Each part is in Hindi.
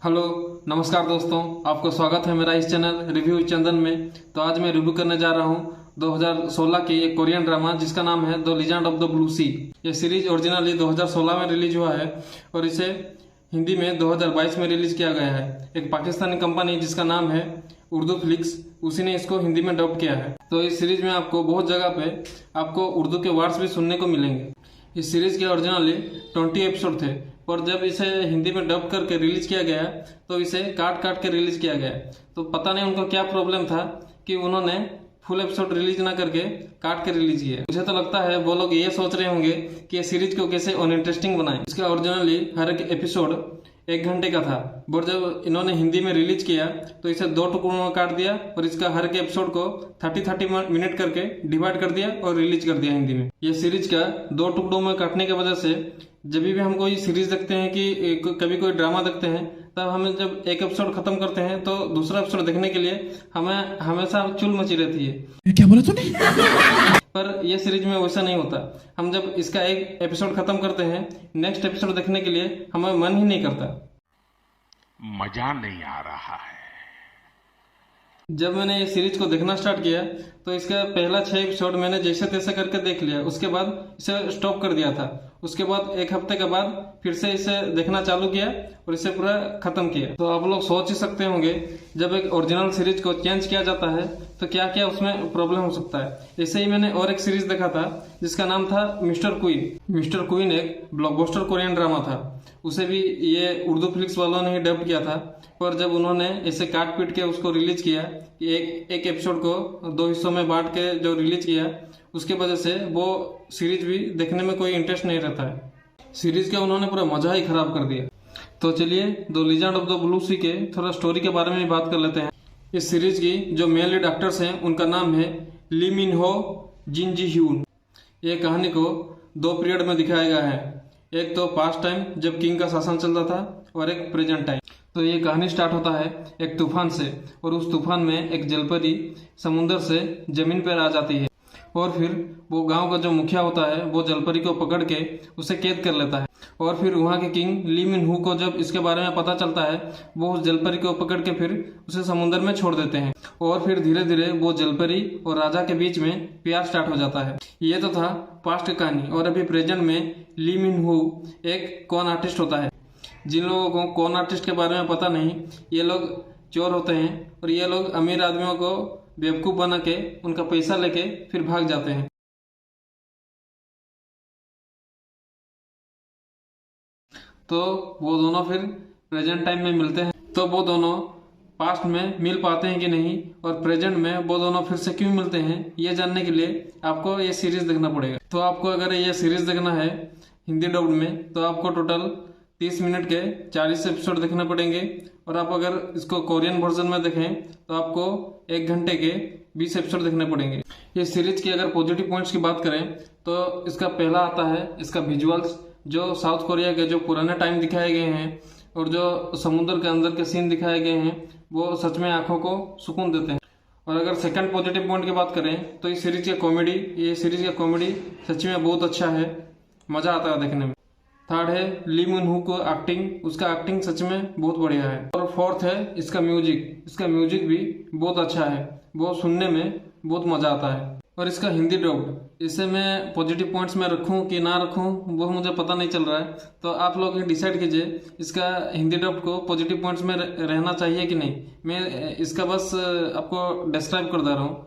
हेलो, नमस्कार दोस्तों, आपका स्वागत है मेरा इस चैनल रिव्यू चंदन में। तो आज मैं रिव्यू करने जा रहा हूँ 2016 की एक कोरियन ड्रामा जिसका नाम है the legend of the blue sea. ये सीरीज ओरिजिनली 2016 में रिलीज हुआ है और इसे हिंदी में 2022 में रिलीज किया गया है। एक पाकिस्तानी कंपनी जिसका नाम है उर्दू फ्लिक्स, उसी ने इसको हिंदी में डब किया है। तो इस सीरीज में आपको बहुत जगह पे आपको उर्दू के वर्ड्स भी सुनने को मिलेंगे। इस सीरीज के ओरिजिनली 20 एपिसोड थे, और जब इसे हिंदी में डब करके रिलीज किया गया तो इसे काट काट के रिलीज किया गया। तो पता नहीं उनको क्या प्रॉब्लम था कि उन्होंने फुल एपिसोड रिलीज ना करके काट के रिलीज किया। मुझे तो लगता है वो लोग ये सोच रहे होंगे कि ये सीरीज को कैसे अनइंटरेस्टिंग बनाएं। इसका ओरिजिनली हर एक एपिसोड 1 घंटे का था, और जब इन्होंने हिंदी में रिलीज किया तो इसे 2 टुकड़ों में काट दिया और इसका हर एक एपिसोड को 30-30 मिनट करके डिवाइड कर दिया और रिलीज कर दिया हिंदी में। ये सीरीज का 2 टुकड़ों में काटने की वजह से जब भी हम कोई सीरीज देखते हैं कि कभी कोई ड्रामा देखते हैं, तब हमें जब एक एपिसोड खत्म करते हैं तो दूसरा एपिसोड देखने के लिए हमें हमेशा चुल मची रहती है। क्या बोला तूने? पर यह सीरीज में वैसा नहीं होता। हम जब इसका एक एपिसोड खत्म करते हैं, नेक्स्ट एपिसोड देखने के लिए हमें मन ही नहीं करता। मजा नहीं आ रहा है। जब मैंने ये सीरीज को देखना स्टार्ट किया तो इसका पहला 6 एपिसोड मैंने जैसे तैसे करके देख लिया, उसके बाद इसे स्टॉप कर दिया था। उसके बाद 1 हफ्ते के बाद फिर से इसे देखना चालू किया और इसे पूरा खत्म किया। तो आप लोग सोच ही सकते होंगे, जब एक ओरिजिनल सीरीज को चेंज किया जाता है तो क्या क्या उसमें प्रॉब्लम हो सकता है। ऐसे ही मैंने और एक सीरीज देखा था जिसका नाम था मिस्टर क्वीन। मिस्टर क्वीन एक ब्लॉकबस्टर कोरियन ड्रामा था, उसे भी ये उर्दू फ्लिक्स वालों ने ही डब किया था। पर जब उन्होंने इसे काट पीट के उसको रिलीज किया, एक एपिसोड को 2 हिस्सों में बांट के जो रिलीज किया, उसके वजह से वो सीरीज भी देखने में कोई इंटरेस्ट नहीं रहता है। सीरीज का उन्होंने पूरा मजा ही खराब कर दिया। तो चलिए the legend of the blue sea के थोड़ा स्टोरी के बारे में भी बात कर लेते हैं। इस सीरीज की जो मेन लीड एक्टर्स हैं उनका नाम है ली मिन हो, जिन जी ह्यून। ये कहानी को 2 पीरियड में दिखाया गया है, एक तो पास्ट टाइम जब किंग का शासन चलता था, और एक प्रेजेंट टाइम। तो ये कहानी स्टार्ट होता है एक तूफान से, और उस तूफान में एक जलपरी समुद्र से जमीन पर आ जाती है, और फिर वो गांव का जो मुखिया होता है वो जलपरी को पकड़ के उसे कैद कर लेता है। और फिर वहाँ के किंग ली मिन हू को जब इसके बारे में पता चलता है, वो उस जलपरी को पकड़ के फिर उसे समुद्र में छोड़ देते हैं, और फिर धीरे धीरे वो जलपरी और राजा के बीच में प्यार स्टार्ट हो जाता है। ये तो था पास्ट की कहानी। और अभी प्रेजेंट में ली मिन हू एक कौन आर्टिस्ट होता है। जिन लोगों को कौन आर्टिस्ट के बारे में पता नहीं, ये लोग चोर होते हैं, और ये लोग अमीर आदमियों को बेवकूफ बना के उनका पैसा लेके फिर भाग जाते हैं। तो वो दोनों फिर प्रेजेंट टाइम में मिलते हैं। तो वो दोनों पास्ट में मिल पाते हैं कि नहीं, और प्रेजेंट में वो दोनों फिर से क्यों मिलते हैं, ये जानने के लिए आपको ये सीरीज देखना पड़ेगा। तो आपको अगर ये सीरीज देखना है हिंदी डब्ड में, तो आपको टोटल 30 मिनट के 40 एपिसोड देखने पड़ेंगे। और आप अगर इसको कोरियन वर्जन में देखें तो आपको 1 घंटे के 20 एपिसोड देखने पड़ेंगे। ये सीरीज की अगर पॉजिटिव पॉइंट्स की बात करें तो इसका पहला आता है इसका विजुअल्स, जो साउथ कोरिया के जो पुराने टाइम दिखाए गए हैं और जो समुद्र के अंदर के सीन दिखाए गए हैं, वो सच में आंखों को सुकून देते हैं। और अगर सेकंड पॉजिटिव पॉइंट की बात करें तो इस सीरीज का कॉमेडी, ये सीरीज का कॉमेडी सच में बहुत अच्छा है, मजा आता है देखने में। थर्ड है ली मिन हू को एक्टिंग, उसका एक्टिंग सच में बहुत बढ़िया है। और फोर्थ है इसका म्यूजिक, इसका म्यूजिक भी बहुत अच्छा है, वो सुनने में बहुत मजा आता है। और इसका हिंदी डब्ड, इसे मैं पॉजिटिव पॉइंट्स में रखूं कि ना रखूं वो मुझे पता नहीं चल रहा है। तो आप लोग ही डिसाइड कीजिए इसका हिंदी डब्ड को पॉजिटिव पॉइंट्स में रहना चाहिए कि नहीं। मैं इसका बस आपको डिस्क्राइब कर दे रहा हूँ।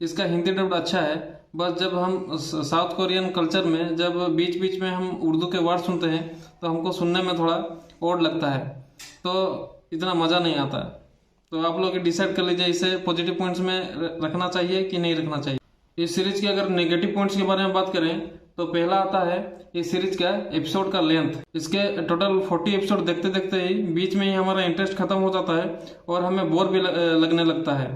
इसका हिंदी डब्ड अच्छा है, बस जब हम साउथ कोरियन कल्चर में जब बीच बीच में हम उर्दू के वर्ड सुनते हैं तो हमको सुनने में थोड़ा ओड लगता है, तो इतना मज़ा नहीं आता। तो आप लोग डिसाइड कर लीजिए इसे पॉजिटिव पॉइंट्स में रखना चाहिए कि नहीं रखना चाहिए। इस सीरीज के अगर नेगेटिव पॉइंट्स के बारे में बात करें तो पहला आता है इस सीरीज का एपिसोड का लेंथ। इसके टोटल 40 एपिसोड देखते देखते ही बीच में ही हमारा इंटरेस्ट खत्म हो जाता है और हमें बोर भी लगने लगता है।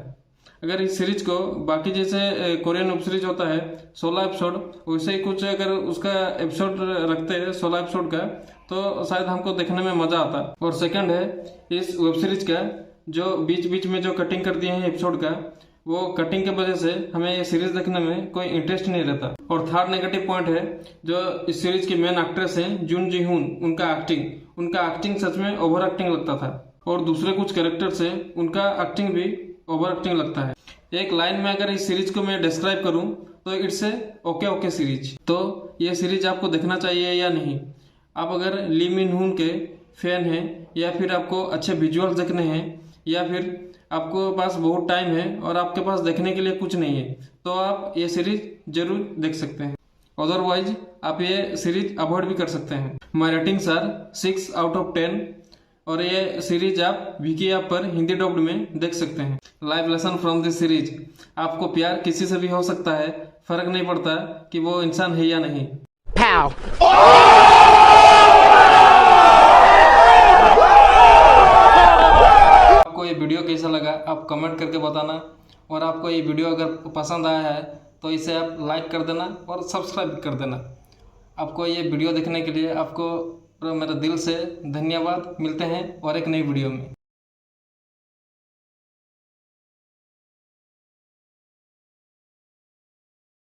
अगर इस सीरीज को बाकी जैसे कोरियन वेब सीरीज होता है 16 एपिसोड, वैसे ही कुछ अगर उसका एपिसोड रखते हैं 16 एपिसोड का, तो शायद हमको देखने में मजा आता। और सेकंड है इस वेब सीरीज का जो बीच बीच में जो कटिंग कर दिए हैं एपिसोड का, वो कटिंग की वजह से हमें ये सीरीज देखने में कोई इंटरेस्ट नहीं रहता। और थर्ड नेगेटिव पॉइंट है जो इस सीरीज की मेन एक्ट्रेस हैं जून जी हुन, उनका एक्टिंग सच में ओवर एक्टिंग लगता था। और दूसरे कुछ कैरेक्टर्स हैं उनका एक्टिंग भी ओवर एक्टिंग लगता है। एक लाइन में अगर इस सीरीज को मैं डिस्क्राइब करूं तो इट्स ए ओके सीरीज। तो ये सीरीज आपको देखना चाहिए या नहीं? आप अगर ली मिन हुन के फैन हैं, या फिर आपको अच्छे विजुअल्स देखने हैं, या फिर आपको पास बहुत टाइम है और आपके पास देखने के लिए कुछ नहीं है, तो आप ये सीरीज जरूर देख सकते हैं। अदरवाइज आप ये सीरीज अवॉइड भी कर सकते हैं। माई रेटिंग्स आर 6 आउट ऑफ 10 और ये सीरीज आप विकी ऐप पर हिंदी डब्ड में देख सकते हैं। Life lesson from this series, आपको प्यार किसी से भी हो सकता है, फर्क नहीं पड़ता कि वो इंसान है या नहीं। आपको ये वीडियो कैसा लगा आप कमेंट करके बताना, और आपको ये वीडियो अगर पसंद आया है तो इसे आप लाइक कर देना और सब्सक्राइब कर देना। आपको ये वीडियो देखने के लिए आपको मेरे दिल से धन्यवाद। मिलते हैं और एक नई वीडियो में।